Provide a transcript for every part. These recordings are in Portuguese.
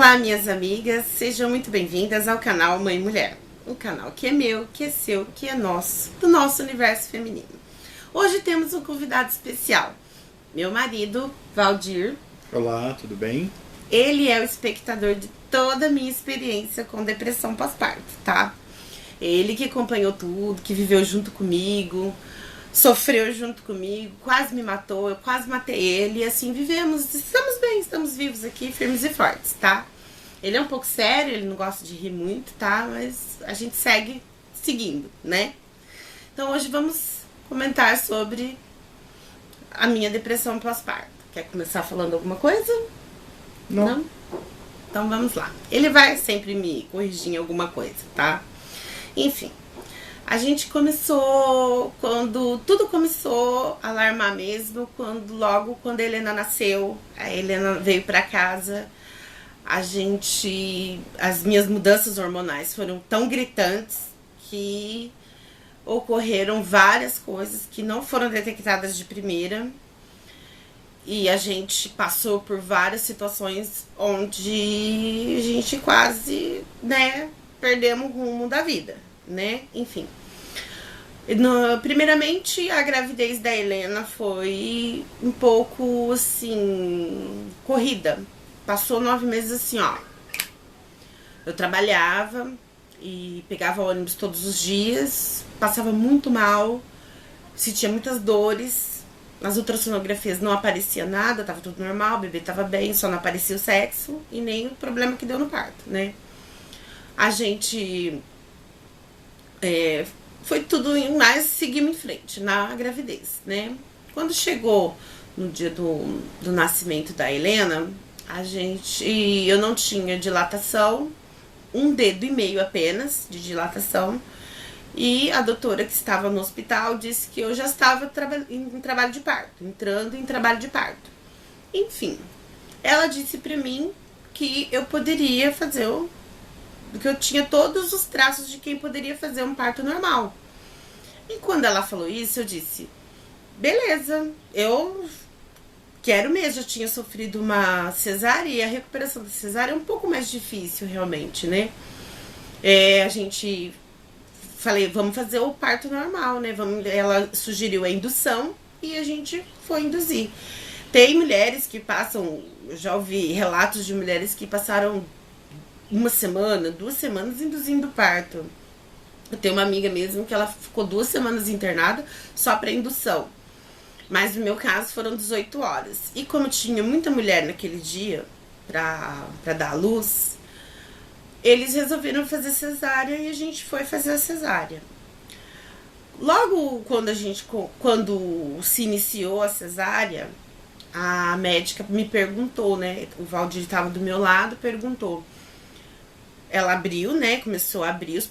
Olá, minhas amigas, sejam muito bem-vindas ao canal Mãe Mulher. Um canal que é meu, que é seu, que é nosso, do nosso universo feminino. Hoje temos um convidado especial, meu marido, Valdir. Olá, tudo bem? Ele é o espectador de toda a minha experiência com depressão pós-parto, tá? Ele que acompanhou tudo, que viveu junto comigo, sofreu junto comigo, quase me matou, eu quase matei ele, e assim vivemos, estamos bem, estamos vivos aqui, firmes e fortes, tá? Ele é um pouco sério, ele não gosta de rir muito, tá? Mas a gente segue seguindo, né? Então hoje vamos comentar sobre a minha depressão pós-parto. Quer começar falando alguma coisa? Não? Então vamos lá. Ele vai sempre me corrigir em alguma coisa, tá? Enfim. A gente começou, quando tudo começou a alarmar mesmo, logo quando a Helena nasceu, a Helena veio pra casa, as minhas mudanças hormonais foram tão gritantes que ocorreram várias coisas que não foram detectadas de primeira, e a gente passou por várias situações onde a gente quase, perdemos o rumo da vida. Enfim. Primeiramente, a gravidez da Helena foi um pouco, assim, corrida. Passou 9 meses assim, ó. Eu trabalhava e pegava ônibus todos os dias, passava muito mal, sentia muitas dores. Nas ultrassonografias não aparecia nada, tava tudo normal, o bebê tava bem, só não aparecia o sexo e nem o problema que deu no parto, A gente... foi tudo mais, seguimos em frente na gravidez, Quando chegou no dia do nascimento da Helena, eu não tinha dilatação, 1,5 dedo apenas de dilatação, e a doutora que estava no hospital disse que eu já estava em trabalho de parto, entrando em trabalho de parto. Enfim, ela disse pra mim que eu poderia fazer que eu tinha todos os traços de quem poderia fazer um parto normal. E quando ela falou isso, eu disse, beleza, eu quero mesmo. Eu tinha sofrido uma cesárea e a recuperação da cesárea é um pouco mais difícil, realmente, a gente... Falei, vamos fazer o parto normal, Ela sugeriu a indução e a gente foi induzir. Tem mulheres que passam... Eu já ouvi relatos de mulheres que passaram 1 semana, 2 semanas induzindo o parto. Eu tenho uma amiga mesmo que ela ficou 2 semanas internada só para indução. Mas no meu caso foram 18 horas. E como tinha muita mulher naquele dia para dar à luz, eles resolveram fazer cesárea e a gente foi fazer a cesárea. Logo quando se iniciou a cesárea, a médica me perguntou, o Valdir estava do meu lado, perguntou. Ela abriu, começou a abrir,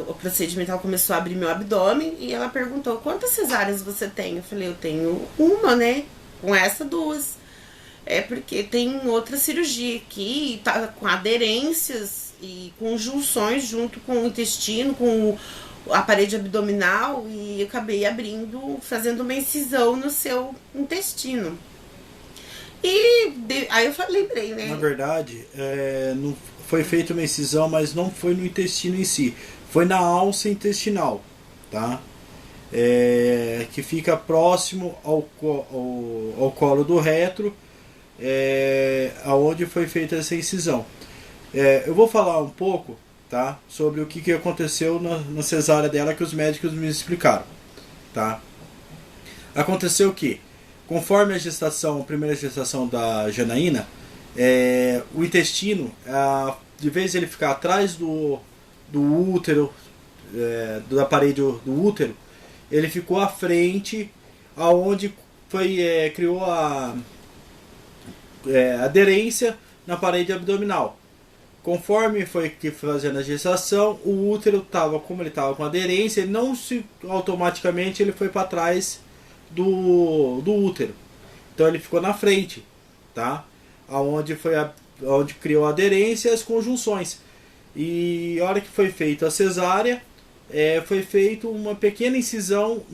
o procedimento, ela começou a abrir meu abdômen e ela perguntou, quantas cesáreas você tem? Eu falei, eu tenho uma, com essa 2. É porque tem outra cirurgia aqui, tá com aderências e conjunções junto com o intestino, com a parede abdominal, e eu acabei fazendo uma incisão no seu intestino. Aí eu lembrei, Na verdade, não foi feita uma incisão, mas não foi no intestino em si. Foi na alça intestinal, tá? Que fica próximo ao colo do reto, aonde foi feita essa incisão. Eu vou falar um pouco, tá, sobre o que aconteceu na cesárea dela, que os médicos me explicaram, tá? Aconteceu que, conforme a primeira gestação da Janaína, o intestino, de vez ele ficar atrás do útero, da parede do útero, ele ficou à frente, aonde criou a aderência na parede abdominal. Conforme foi fazendo a gestação, o útero como ele estava com aderência, ele não automaticamente ele foi para trás do útero. Então ele ficou na frente, tá? Onde criou a aderência e as conjunções. E a hora que foi feita a cesárea, foi feita uma pequena incisão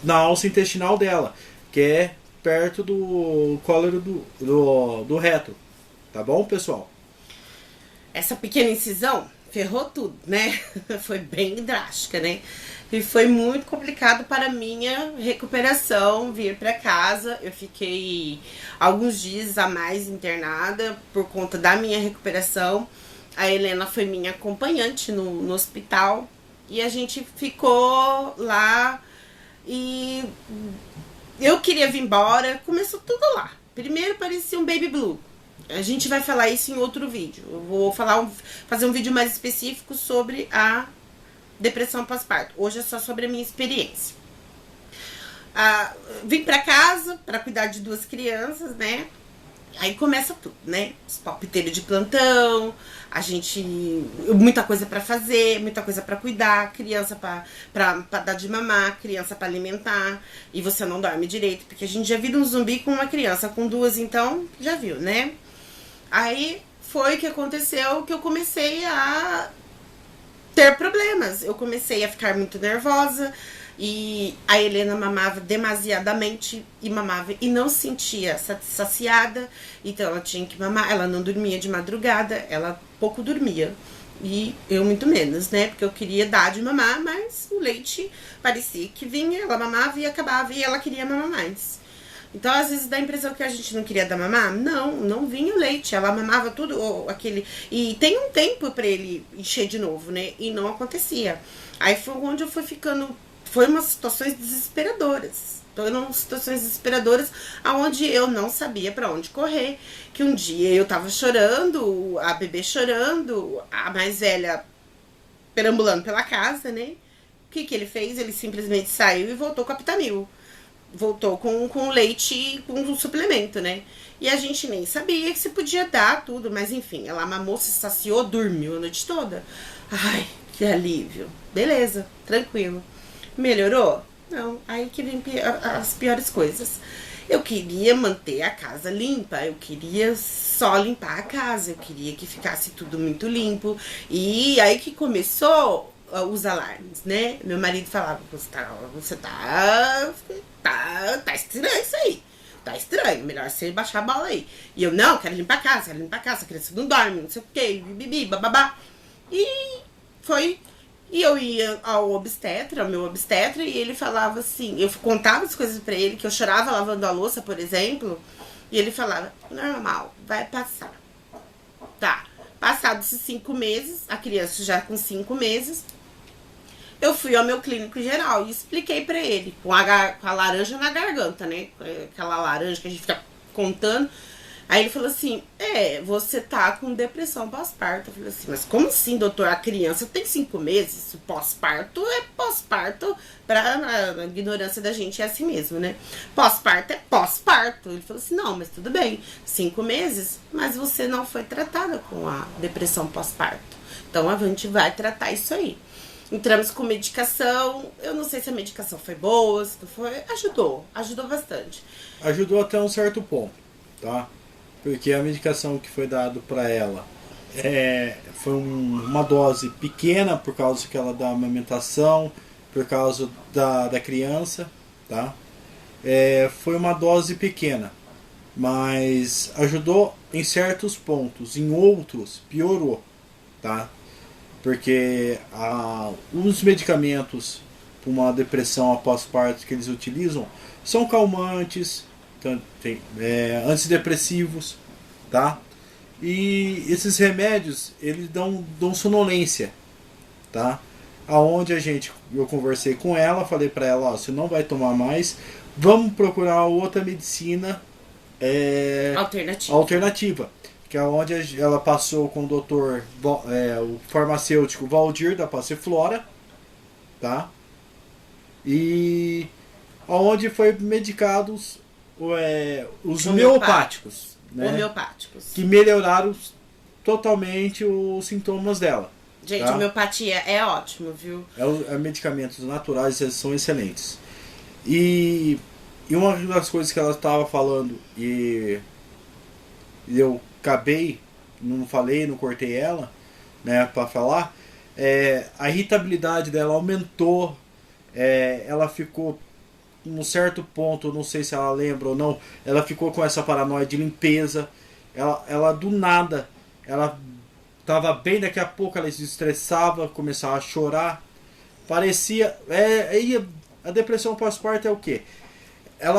na alça intestinal dela, que é perto do cólero do reto. Tá bom, pessoal? essa pequena incisão ferrou tudo, né? Foi bem drástica, né? E foi muito complicado para a minha recuperação, vir para casa. Eu fiquei alguns dias a mais internada por conta da minha recuperação. A Helena foi minha acompanhante no hospital e a gente ficou lá e eu queria vir embora. Começou tudo lá. Primeiro parecia um baby blue. A gente vai falar isso em outro vídeo. Eu vou fazer um vídeo mais específico sobre a depressão pós-parto. Hoje é só sobre a minha experiência. Vim pra casa pra cuidar de 2 crianças, né? Aí começa tudo, né? Os palpiteiros de plantão, a gente... Muita coisa pra fazer, muita coisa pra cuidar, criança pra dar de mamar, criança pra alimentar, e você não dorme direito, porque a gente já vira um zumbi com uma criança, com 2, então, já viu, né? Aí foi que aconteceu que eu comecei a ter problemas. Eu comecei a ficar muito nervosa e a Helena mamava demasiadamente e mamava e não se sentia saciada, então ela tinha que mamar. Ela não dormia de madrugada, ela pouco dormia e eu muito menos, né? Porque eu queria dar de mamar, mas o leite parecia que vinha, ela mamava e acabava e ela queria mamar mais. Então, às vezes, dá a impressão que a gente não queria dar mamar. Não vinha o leite. Ela mamava tudo, aquele... E tem um tempo pra ele encher de novo, né? E não acontecia. Aí foi onde eu fui ficando... Foi umas situações desesperadoras. Foram situações desesperadoras onde eu não sabia pra onde correr. Que um dia eu tava chorando, a bebê chorando, a mais velha perambulando pela casa, né? O que ele fez? Ele simplesmente saiu e voltou com a Aptamil. Voltou com leite, com um suplemento, né? E a gente nem sabia que se podia dar tudo, mas enfim, ela mamou, se saciou, dormiu a noite toda. Ai, que alívio. Beleza, tranquilo. Melhorou? Não, aí que vem as piores coisas. Eu queria manter a casa limpa, eu queria só limpar a casa, eu queria que ficasse tudo muito limpo. E aí que começou os alarmes, né? Meu marido falava, você tá estranho isso aí. Tá estranho, melhor você baixar a bola aí. E eu, não, quero limpar a casa, a criança não dorme, não sei o que, bibi, bababá. E foi. E eu ia ao obstetra, ao meu obstetra, e ele falava assim, eu contava as coisas pra ele, que eu chorava lavando a louça, por exemplo, e ele falava, normal, vai passar. Tá. Passados esses 5 meses, a criança já com 5 meses, eu fui ao meu clínico geral e expliquei pra ele, com a laranja na garganta, né? Aquela laranja que a gente fica contando. Aí ele falou assim, você tá com depressão pós-parto. Eu falei assim, mas como assim, doutor? A criança tem 5 meses, o pós-parto é pós-parto, a ignorância da gente é assim mesmo, né? Pós-parto é pós-parto. Ele falou assim, não, mas tudo bem, 5 meses, mas você não foi tratada com a depressão pós-parto. Então a gente vai tratar isso aí. Entramos com medicação, eu não sei se a medicação foi boa, se não foi, ajudou bastante. Ajudou até um certo ponto, tá? Porque a medicação que foi dada para ela foi uma dose pequena por causa que ela dá amamentação, por causa da criança, tá? Foi uma dose pequena, mas ajudou em certos pontos, em outros piorou, tá? Porque os medicamentos para uma depressão após parto que eles utilizam são calmantes, antidepressivos, tá? E esses remédios eles dão sonolência, tá? Aonde eu conversei com ela, falei para ela, você não vai tomar mais, vamos procurar outra medicina alternativa, que é onde ela passou com o doutor, o farmacêutico Valdir da Passiflora, tá? E onde foi medicados os homeopáticos, né? Homeopáticos. Que melhoraram totalmente os sintomas dela. Gente, tá? Homeopatia é ótimo, viu? Medicamentos naturais, eles são excelentes. E uma das coisas que ela estava falando, e eu acabei, não cortei ela, né, para falar, a irritabilidade dela aumentou, ela ficou num certo ponto, não sei se ela lembra ou não, ela ficou com essa paranoia de limpeza, ela do nada, ela tava bem, daqui a pouco ela se estressava, começava a chorar. Parecia. A depressão pós-parto é o quê?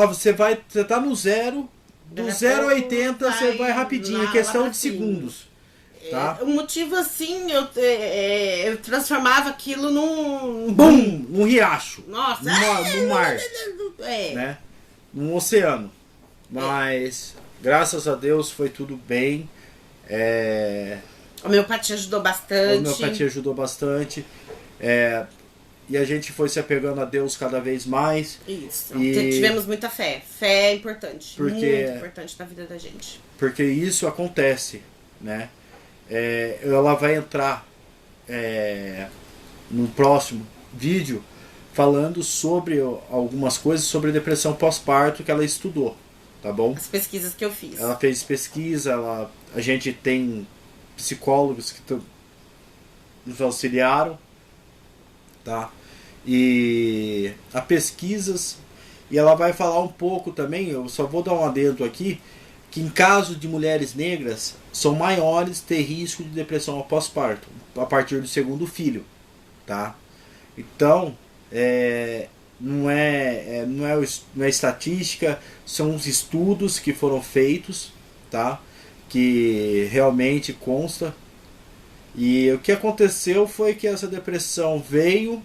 Você tá no zero, do 0 a 80 você vai rapidinho, em questão de segundos. Tá? O motivo assim, eu transformava aquilo num BUM! Num riacho. Nossa! No mar. Né? Num oceano. Mas, graças a Deus, foi tudo bem. A homeopatia ajudou bastante. A homeopatia ajudou bastante. E a gente foi se apegando a Deus cada vez mais. Isso. Tivemos muita fé. Fé é importante. Muito importante na vida da gente. Porque isso acontece, né? Ela vai entrar no próximo vídeo falando sobre algumas coisas sobre depressão pós-parto que ela estudou, tá bom? As pesquisas que eu fiz. Ela fez pesquisa, a gente tem psicólogos que nos auxiliaram, tá? E a pesquisas, e ela vai falar um pouco também, eu só vou dar um adendo aqui, que em caso de mulheres negras são maiores ter risco de depressão pós-parto a partir do segundo filho, tá? Então não é estatística, são os estudos que foram feitos, tá? Que realmente consta. E o que aconteceu foi que essa depressão veio,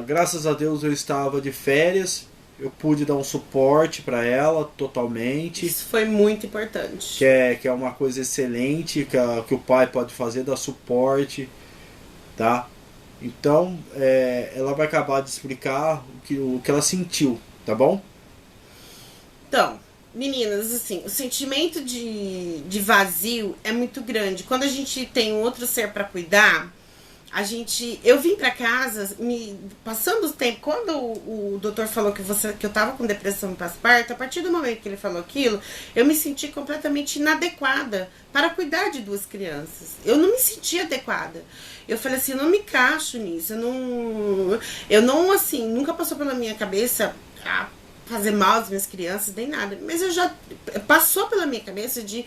graças a Deus eu estava de férias, eu pude dar um suporte para ela totalmente. Isso foi muito importante. Que é uma coisa excelente que o pai pode fazer, dar suporte, tá? Então, ela vai acabar de explicar o que ela sentiu, tá bom? Então, meninas, assim, o sentimento de vazio é muito grande. Quando a gente tem um outro ser para cuidar, eu vim pra casa, passando o tempo, quando o doutor falou que eu tava com depressão pós-parto, a partir do momento que ele falou aquilo, eu me senti completamente inadequada para cuidar de 2 crianças. Eu não me sentia adequada. Eu falei assim, eu não me encaixo nisso, eu não assim, nunca passou pela minha cabeça fazer mal às minhas crianças, nem nada. Mas passou pela minha cabeça de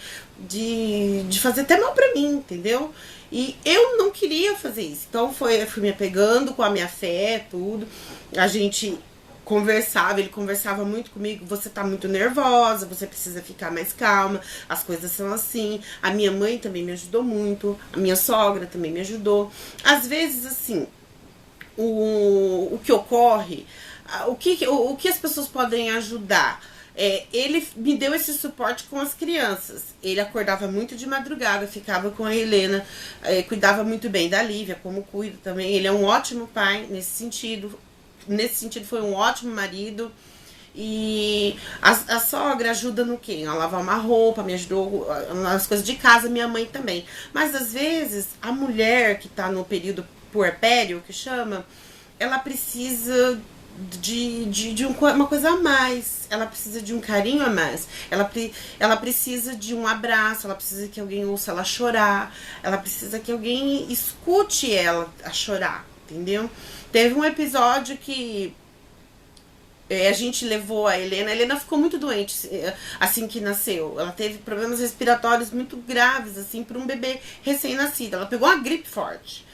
fazer até mal pra mim, entendeu? E eu não queria fazer isso. Então eu fui me apegando com a minha fé, tudo. A gente conversava, ele conversava muito comigo. Você tá muito nervosa, você precisa ficar mais calma. As coisas são assim. A minha mãe também me ajudou muito. A minha sogra também me ajudou. Às vezes, assim, o que ocorre, o que as pessoas podem ajudar? Ele me deu esse suporte com as crianças. Ele acordava muito de madrugada, ficava com a Helena, cuidava muito bem da Lívia, como cuida também. Ele é um ótimo pai nesse sentido. Nesse sentido, foi um ótimo marido. E a sogra ajuda no quê? A lavar uma roupa, me ajudou nas coisas de casa, minha mãe também. Mas às vezes a mulher que está no período puerpério, que chama, ela precisa de uma coisa a mais, ela precisa de um carinho a mais, ela precisa de um abraço, ela precisa que alguém ouça ela chorar, ela precisa que alguém escute ela a chorar, entendeu? Teve um episódio que a gente levou a Helena ficou muito doente assim que nasceu, ela teve problemas respiratórios muito graves assim para um bebê recém-nascido, ela pegou uma gripe forte.